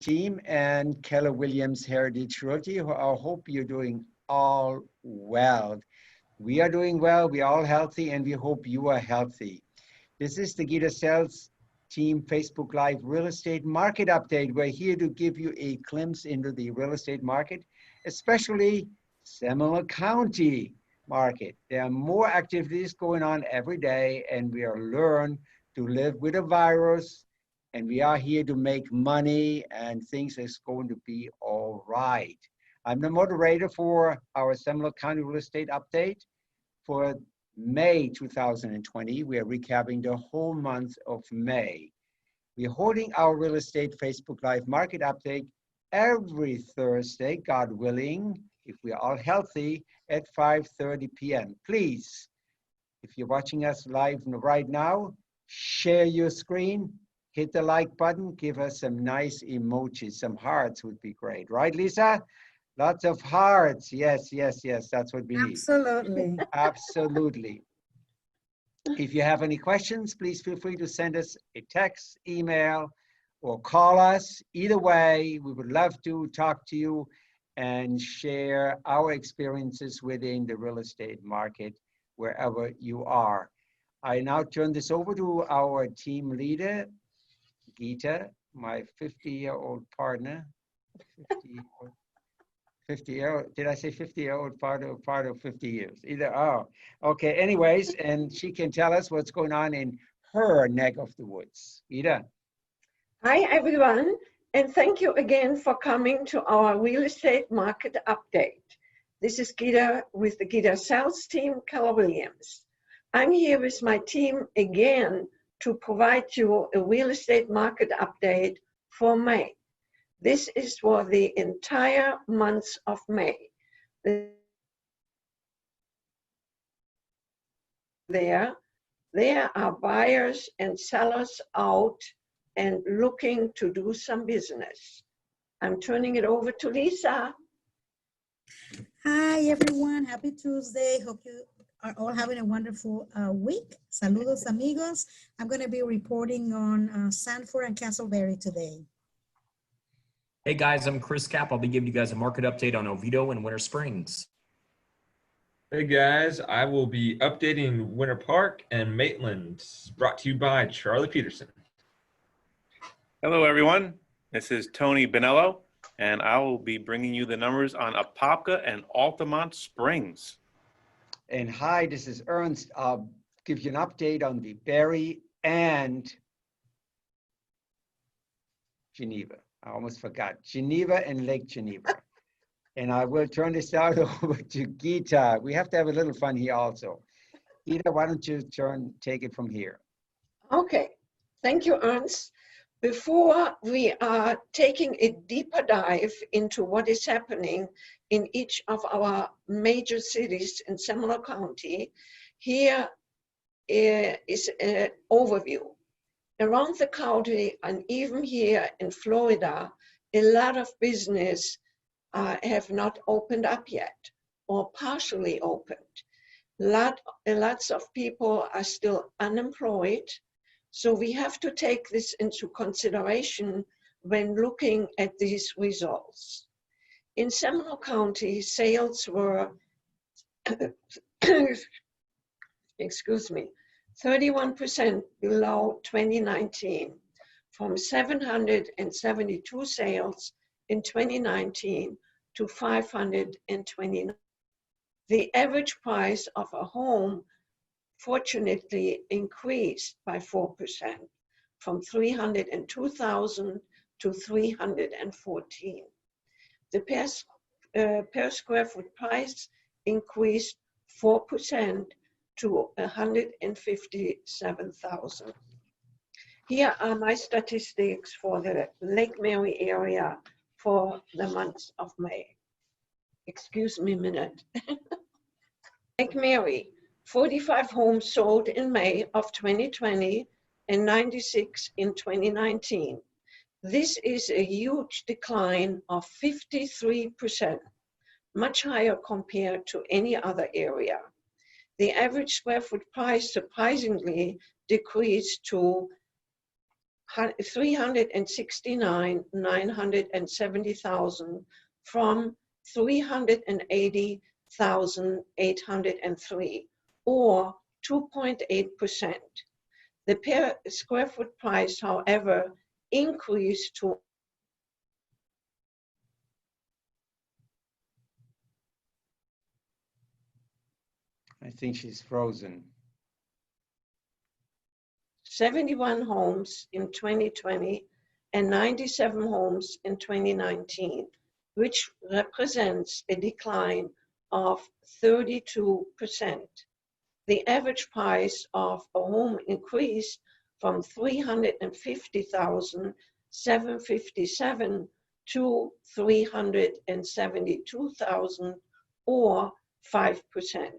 team and Keller Williams Heritage Realty. I hope you're doing all well. We are doing well, we are all healthy, and we hope you are healthy. This is the Gitta Sells Team Facebook Live Real Estate Market Update. We're here to give you a glimpse into the real estate market, especially Seminole County market. There are more activities going on every day, and we are learn to live with a virus, and we are here to make money, and things is going to be all right. I'm the moderator for our Seminole County Real Estate Update for May 2020. We are recapping the whole month of May. We're holding our real estate Facebook Live Market Update every Thursday, God willing, if we are all healthy, at 5:30 p.m. Please, if you're watching us live right now, share your screen, hit the like button, give us some nice emojis, some hearts would be great. Right, Lisa? Lots of hearts. Yes, yes, yes, that's what we need. Absolutely. Absolutely. If you have any questions, please feel free to send us a text, email, or call us. Either way, we would love to talk to you and share our experiences within the real estate market wherever you are. I now turn this over to our team leader, Gitta, my 50-year-old partner. 50-year-old, did I say 50-year-old part of 50 years? Either, oh, okay, anyways, and she can tell us what's going on in her neck of the woods. Gitta. Hi, everyone, and thank you again for coming to our real estate market update. This is Gitta with the Gitta Sells team, Keller Williams. I'm here with my team again to provide you a real estate market update for May. This is for the entire month of May. There are buyers and sellers out and looking to do some business. I'm turning it over to Lisa. Hi, everyone. Happy Tuesday. Hope you are all having a wonderful week. Saludos, amigos. I'm going to be reporting on Sanford and Casselberry today. Hey guys, I'm Chris Kapp. I'll be giving you guys a market update on Oviedo and Winter Springs. Hey guys, I will be updating Winter Park and Maitland, brought to you by Charlie Peterson. Hello everyone, this is Tony Bonello, and I will be bringing you the numbers on Apopka and Altamonte Springs. And hi, this is Ernst. I'll give you an update on DeBary and Geneva. I almost forgot. Geneva and Lake Geneva. And I will turn this out over to Gitta. We have to have a little fun here also. Gitta, why don't you take it from here? Okay, thank you, Ernst. Before we are taking a deeper dive into what is happening in each of our major cities in Seminole County, here is an overview. Around the county and even here in Florida, a lot of business have not opened up yet or partially opened. Lots of people are still unemployed. So we have to take this into consideration when looking at these results. In Seminole County, sales were, excuse me, 31% below 2019, from 772 sales in 2019 to 529. The average price of a home fortunately increased by 4%, from $302,000 to $314,000. The per square foot price increased 4% to $157,000. Here are my statistics for the Lake Mary area for the month of May. Excuse me a minute. Lake Mary, 45 homes sold in May of 2020 and 96 in 2019. This is a huge decline of 53%, much higher compared to any other area. The average square foot price surprisingly decreased to 369,970,000 from 380,803, or 2.8%. The per square foot price, however, increased to I think she's frozen. 71 homes in 2020 and 97 homes in 2019, which represents a decline of 32%. The average price of a home increased from $350,757 to $372,000, or 5%.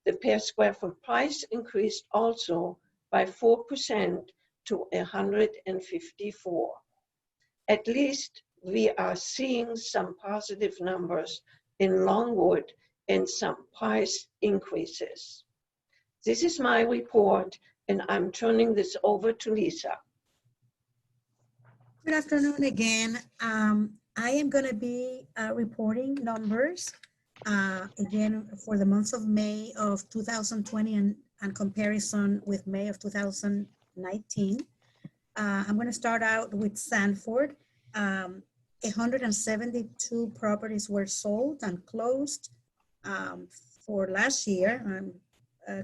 The per square foot price increased also by 4% to $154. At least we are seeing some positive numbers in Longwood and some price increases. This is my report, and I'm turning this over to Lisa. Good afternoon again. I am going to be reporting numbers again for the month of May of 2020 and comparison with May of 2019. I'm going to start out with Sanford. 172 properties were sold and closed for last year.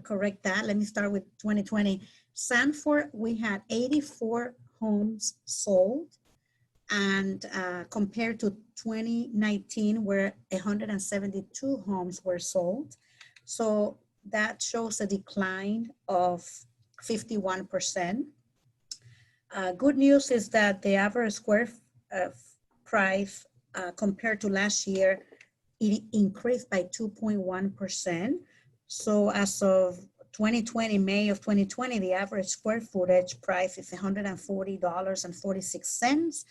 Correct that. Let me start with 2020. Sanford, we had 84 homes sold, and compared to 2019, where 172 homes were sold. So that shows a decline of 51%. Good news is that the average square price compared to last year, it increased by 2.1%. So as of 2020, May of 2020, the average square footage price is $140.46.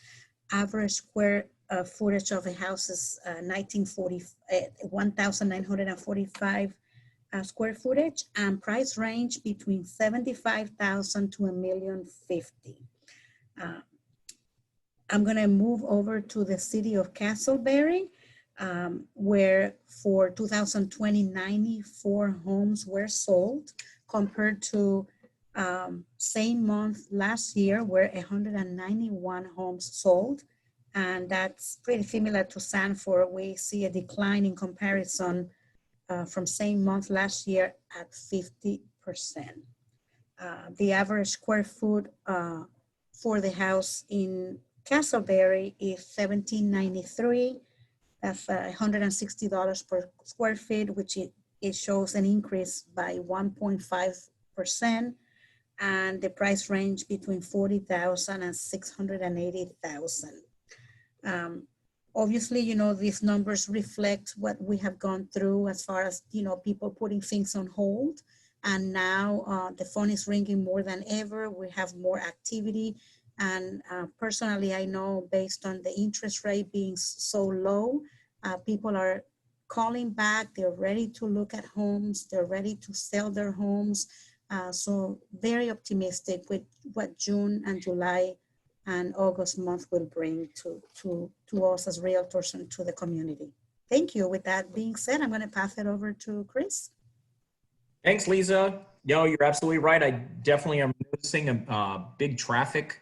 Average square footage of a house is 1,945 square footage, and price range between $75,000 to $1,050,000. I'm going to move over to the city of Casselberry, where for 2020, 94 homes were sold compared to same month last year, where 191 homes sold. And that's pretty similar to Sanford. We see a decline in comparison from same month last year at 50%. The average square foot for the house in Casselberry is $1,793. That's $160 per square feet, which it shows an increase by 1.5%, and the price range between $40,000 and $680,000. Obviously, you know, these numbers reflect what we have gone through as far as, you know, people putting things on hold. And now the phone is ringing more than ever. We have more activity. And personally, I know based on the interest rate being so low, people are calling back. They're ready to look at homes. They're ready to sell their homes. So very optimistic with what June and July and August month will bring to us as realtors and to the community. Thank you. With that being said, I'm going to pass it over to Chris. Thanks, Lisa. No, you're absolutely right. I definitely am noticing a big traffic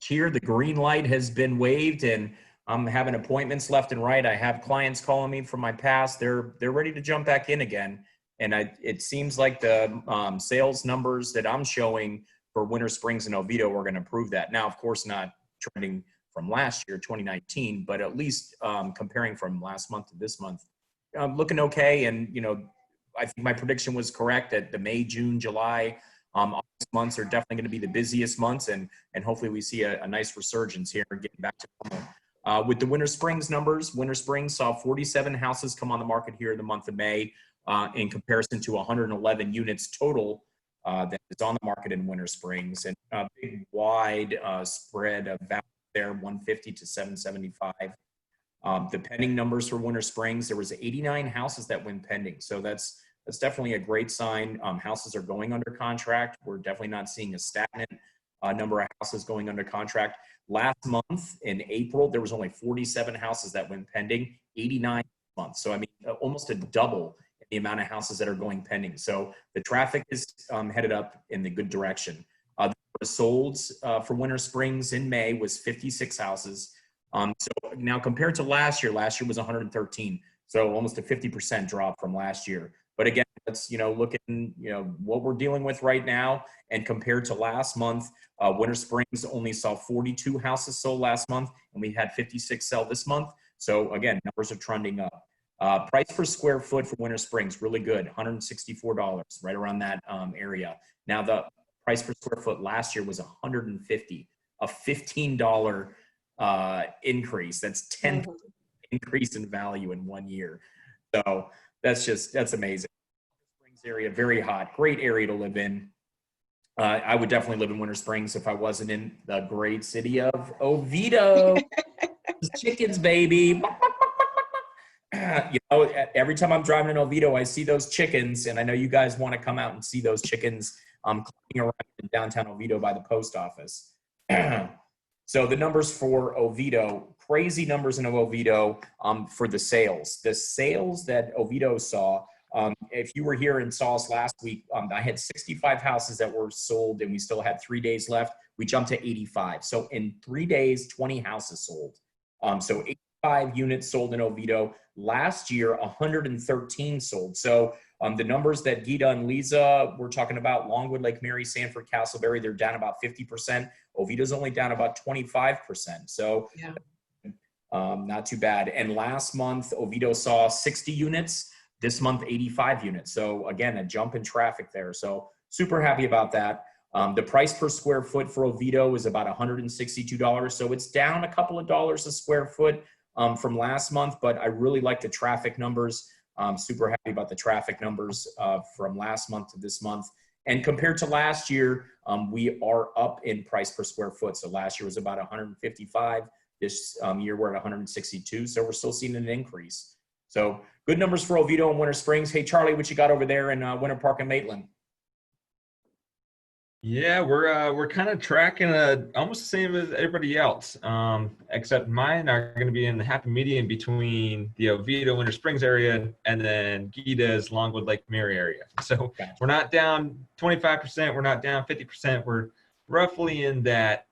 here. The green light has been waved, and I'm having appointments left and right. I have clients calling me from my past. They're ready to jump back in again. And it seems like the sales numbers that I'm showing for Winter Springs and Oviedo are going to prove that. Now, of course, not trending from last year, 2019, but at least comparing from last month to this month, looking okay. And, you know, I think my prediction was correct that the May, June, July, August months are definitely going to be the busiest months. And hopefully we see a nice resurgence here and getting back to normal. With the Winter Springs numbers, Winter Springs saw 47 houses come on the market here in the month of May in comparison to 111 units total that is on the market in Winter Springs, and a big wide spread of value there, 150 to 775. The pending numbers for Winter Springs, there was 89 houses that went pending. So that's definitely a great sign. Houses are going under contract. We're definitely not seeing a stagnant number of houses going under contract. Last month in April, there was only 47 houses that went pending, 89 months. So I mean, almost a double the amount of houses that are going pending. So the traffic is headed up in the good direction. The solds for Winter Springs in May was 56 houses. So now compared to last year was 113. So almost a 50% drop from last year. But again, let's, look at, what we're dealing with right now. And compared to last month, Winter Springs only saw 42 houses sold last month, and we had 56 sell this month. So again, numbers are trending up. Price per square foot for Winter Springs, really good, $164, right around that area. Now the price per square foot last year was $150, a $15 increase. That's 10% increase in value in 1 year. So that's amazing. Springs area, very hot, great area to live in. I would definitely live in Winter Springs if I wasn't in the great city of Oviedo. Chickens, baby. Every time I'm driving in Oviedo, I see those chickens, and I know you guys want to come out and see those chickens climbing around in downtown Oviedo by the post office. So the numbers for Oviedo, crazy numbers in Oviedo for the sales. The sales that Oviedo saw, if you were here and saw us last week, I had 65 houses that were sold, and we still had 3 days left. We jumped to 85. So in 3 days, 20 houses sold. So 85 units sold in Oviedo. Last year, 113 sold. So the numbers that Gitta and Lisa were talking about, Longwood, Lake Mary, Sanford, Casselberry, they're down about 50%. Oviedo's only down about 25%. So yeah. Not too bad. And last month, Oviedo saw 60 units. This month, 85 units. So again, a jump in traffic there. So super happy about that. The price per square foot for Oviedo is about $162. So it's down a couple of dollars a square foot from last month, but I really like the traffic numbers. I'm super happy about the traffic numbers from last month to this month. And compared to last year, we are up in price per square foot. So last year was about 155. This year we're at 162. So we're still seeing an increase. So good numbers for Oviedo and Winter Springs. Hey, Charlie, what you got over there in Winter Park and Maitland? Yeah, we're kind of tracking almost the same as everybody else, except mine are going to be in the happy medium between the Oviedo Winter Springs area and then Gitta's Longwood Lake Mary area. So we're not down 25%, we're not down 50%, we're roughly in that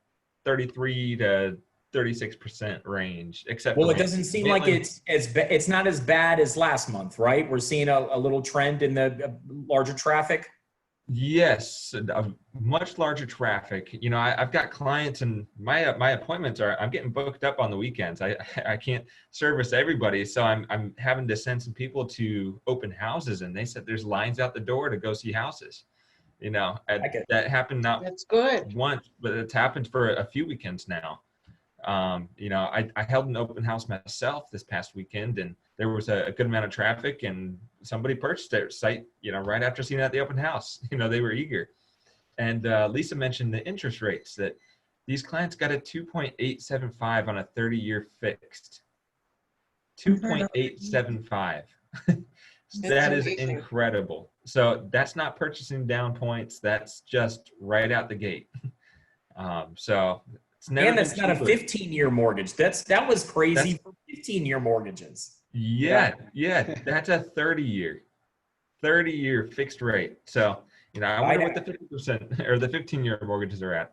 33 to 36% range. Except well, it doesn't seem like it's not as bad as last month, right? We're seeing a little trend in the larger traffic. Yes, a much larger traffic. I've got clients, and my appointments I'm getting booked up on the weekends. I can't service everybody, so I'm having to send some people to open houses, and they said there's lines out the door to go see houses. That happened That's good. once, but it's happened for a few weekends now. I held an open house myself this past weekend, and there was a good amount of traffic, and somebody purchased their site, right after seeing it at the open house. They were eager. And Lisa mentioned the interest rates, that these clients got a 2.875 on a 30-year fixed. 2.875. That is incredible. So that's not purchasing down points. That's just right out the gate. So it's never. And that's not a 15-year mortgage. That was crazy for 15-year mortgages. Yeah, that's a 30-year fixed rate. So, I wonder what the 50% or the 15-year mortgages are at.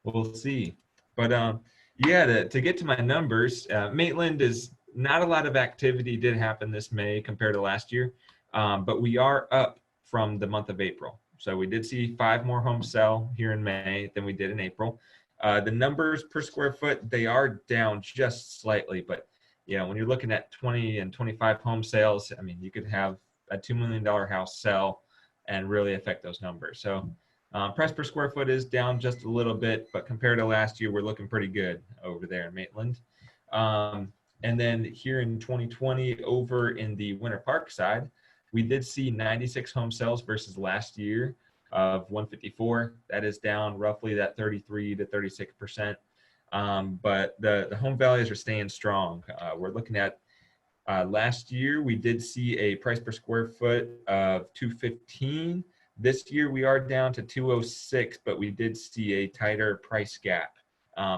We'll see. But to get to my numbers, Maitland is not a lot of activity did happen this May compared to last year, but we are up from the month of April. So we did see 5 more homes sell here in May than we did in April. The numbers per square foot, they are down just slightly, but when you're looking at 20 and 25 home sales, I mean, you could have a $2 million house sell and really affect those numbers. So price per square foot is down just a little bit, but compared to last year, we're looking pretty good over there in Maitland. And then here in 2020, over in the Winter Park side, we did see 96 home sales versus last year of 154. That is down roughly that 33 to 36%. But the home values are staying strong. We're looking at last year, we did see a price per square foot of $215. This year we are down to 206, but we did see a tighter price gap.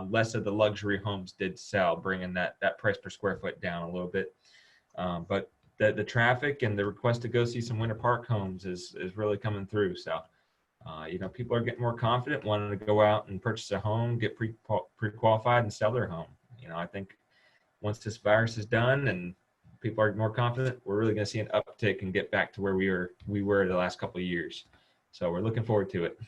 Less of the luxury homes did sell, bringing that price per square foot down a little bit. But the traffic and the request to go see some Winter Park homes is really coming through. So, people are getting more confident, wanting to go out and purchase a home, get pre-qualified and sell their home. I think once this virus is done and people are more confident, we're really going to see an uptick and get back to where we were the last couple of years. So we're looking forward to it.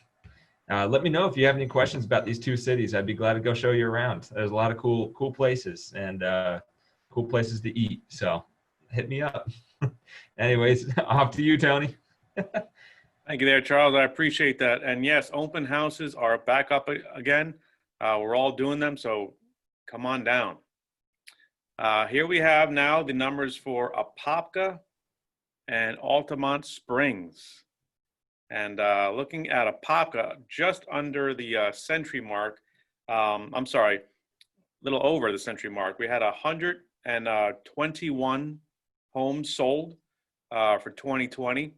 Let me know if you have any questions about these two cities. I'd be glad to go show you around. There's a lot of cool places and cool places to eat. So hit me up. Anyways, off to you, Tony. Thank you there, Charles. I appreciate that. And yes, open houses are back up again. We're all doing them, so come on down. Here we have now the numbers for Apopka and Altamonte Springs. And looking at Apopka, just under the century mark, I'm sorry, a little over the century mark, we had 121 homes sold for 2020.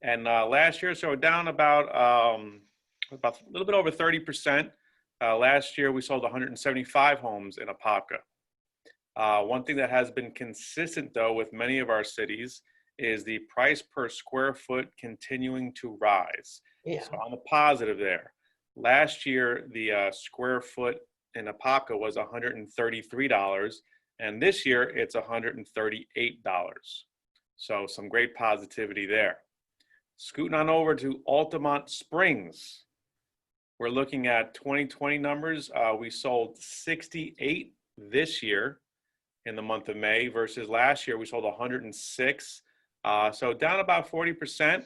And last year, so down about a little bit over 30%. Last year, we sold 175 homes in Apopka. One thing that has been consistent, though, with many of our cities is the price per square foot continuing to rise. Yeah. So I'm a positive there. Last year, the square foot in Apopka was $133, and this year it's $138. So some great positivity there. Scooting on over to Altamonte Springs. We're looking at 2020 numbers. We sold 68 this year in the month of May versus last year we sold 106. So down about 40%.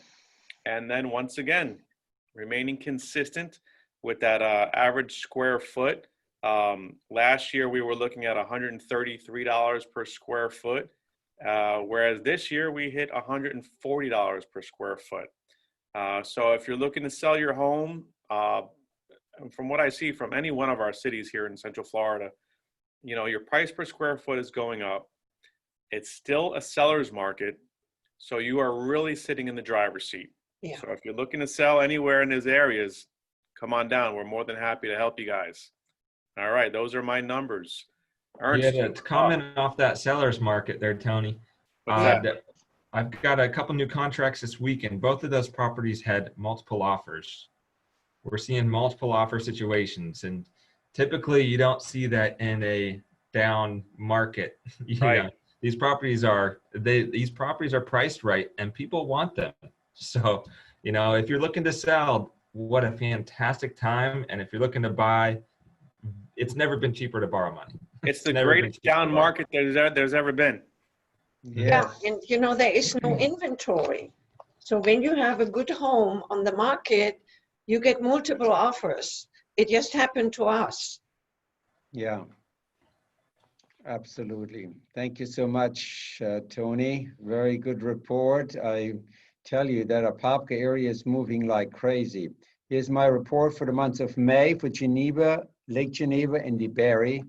And then once again, remaining consistent with that average square foot. Last year we were looking at $133 per square foot. Whereas this year we hit $140 per square foot. So if you're looking to sell your home, from what I see from any one of our cities here in Central Florida, your price per square foot is going up. It's still a seller's market, so you are really sitting in the driver's seat. Yeah. So if you're looking to sell anywhere in those areas, come on down. We're more than happy to help you guys. All right, those are my numbers. Ernst, Yeah, to comment off that seller's market there, Tony. What's that? I've got a couple new contracts this week, and both of those properties had multiple offers. We're seeing multiple offer situations, and typically you don't see that in a down market. Right. These properties are priced right, and people want them. So, if you're looking to sell, what a fantastic time! And if you're looking to buy, it's never been cheaper to borrow money. It's the greatest down market there's ever been. Yeah, and there is no inventory. So when you have a good home on the market, you get multiple offers. It just happened to us. Yeah, absolutely. Thank you so much, Tony. Very good report. I tell you that Apopka area is moving like crazy. Here's my report for the months of May for Geneva, Lake Geneva, and DeBary.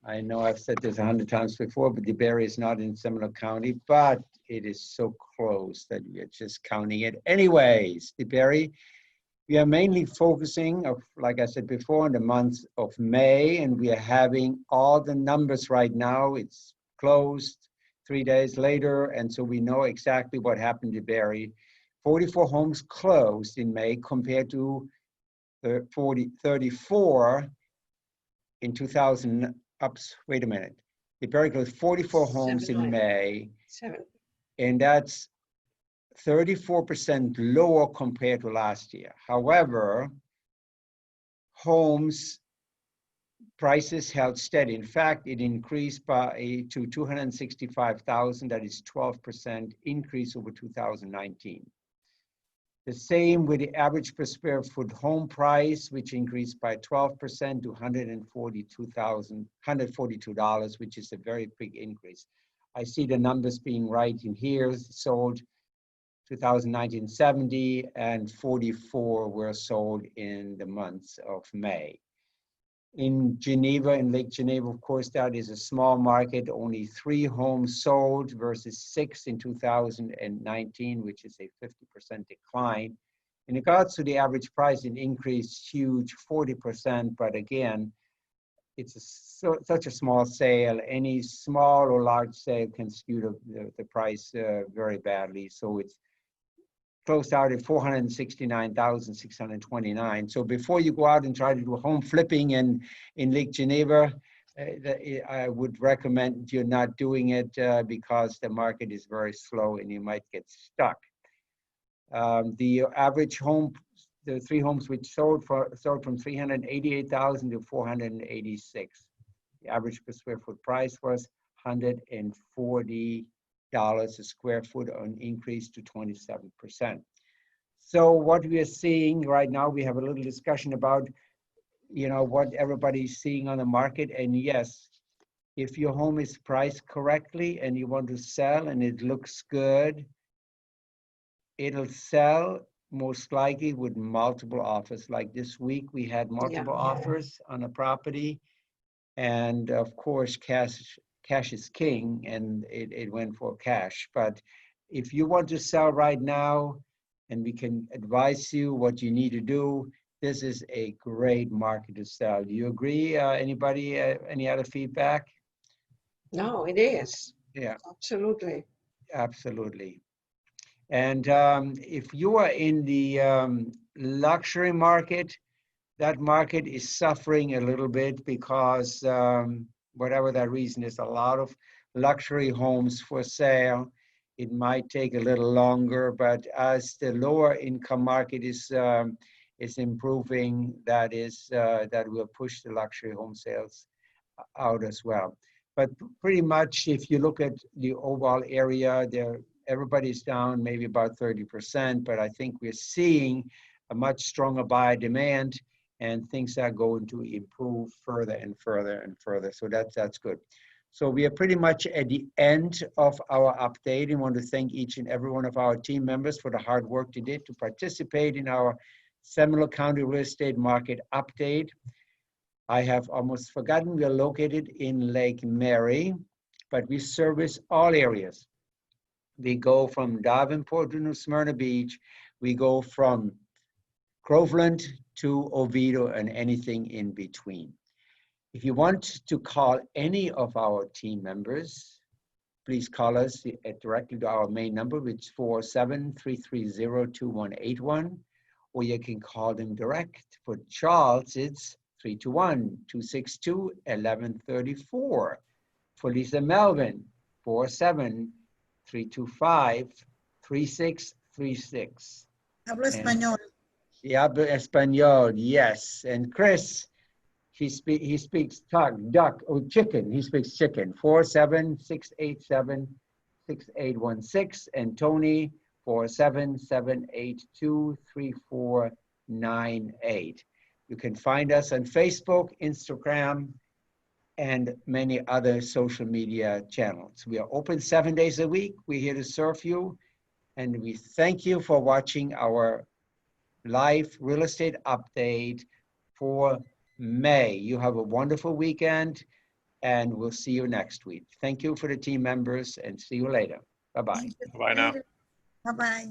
I know I've said this 100 times before, but DeBary is not in Seminole County, but it is so close that we are just counting it. Anyways, DeBary, we are mainly focusing, like I said before, in the month of May, and we are having all the numbers right now. It's closed 3 days later, and so we know exactly what happened to DeBary. 44 homes closed in May compared to 34 in 2000. Wait a minute. DeBary closed 44 homes in May, and that's 34% lower compared to last year. However, homes prices held steady. In fact, it increased to 265,000. That is 12% increase over 2019. The same with the average per square foot home price, which increased by 12% to $142, which is a very big increase. I see the numbers being right in here. Sold 2019 70, and 44 were sold in the month of May. In Geneva, in Lake Geneva, of course, that is a small market, only 3 homes sold versus 6 in 2019, which is a 50% decline. In regards to the average price, it increased huge, 40%, but again, it's such a small sale. Any small or large sale can skew the price very badly. So it's closed out at 469,629. So before you go out and try to do home flipping in Lake Geneva, I would recommend you're not doing it because the market is very slow and you might get stuck. The average home, the 3 homes which sold from 388,000 to 486. The average per square foot price was $140 a square foot, an increase to 27%. So what we are seeing right now, we have a little discussion about, what everybody's seeing on the market. And yes, if your home is priced correctly and you want to sell and it looks good, it'll sell most likely with multiple offers. Like this week, we had multiple offers on a property. And of course, cash is king, and it went for cash. But if you want to sell right now, and we can advise you what you need to do, this is a great market to sell. Do you agree? Anybody, any other feedback? No, it is. Yeah. Absolutely. Absolutely. And if you are in the luxury market, that market is suffering a little bit because whatever that reason is, a lot of luxury homes for sale. It might take a little longer, but as the lower income market is improving, that will push the luxury home sales out as well. But pretty much, if you look at the overall area, everybody's down maybe about 30%, but I think we're seeing a much stronger buyer demand, and things are going to improve further and further and further. So that's good. So we are pretty much at the end of our update, and want to thank each and every one of our team members for the hard work they did to participate in our Seminole County real estate market update. I have almost forgotten, we are located in Lake Mary, but we service all areas. We go from Davenport to New Smyrna Beach. We go from Groveland to Oviedo and anything in between. If you want to call any of our team members, please call us directly to our main number, which is 473302181, or you can call them direct. For Charles, it's 321-262-1134. For Lisa Melvin, 47325-3636. Hablo español. Y hablo español, yes. And Chris, he speaks duck, or chicken. He speaks chicken. 47687-6816. And Tony, 47782-3498. You can find us on Facebook, Instagram, and many other social media channels. We are open 7 days a week. We're here to serve you. And we thank you for watching our live real estate update for May. You have a wonderful weekend, and we'll see you next week. Thank you for the team members, and see you later. Bye-bye. Bye now. Bye-bye.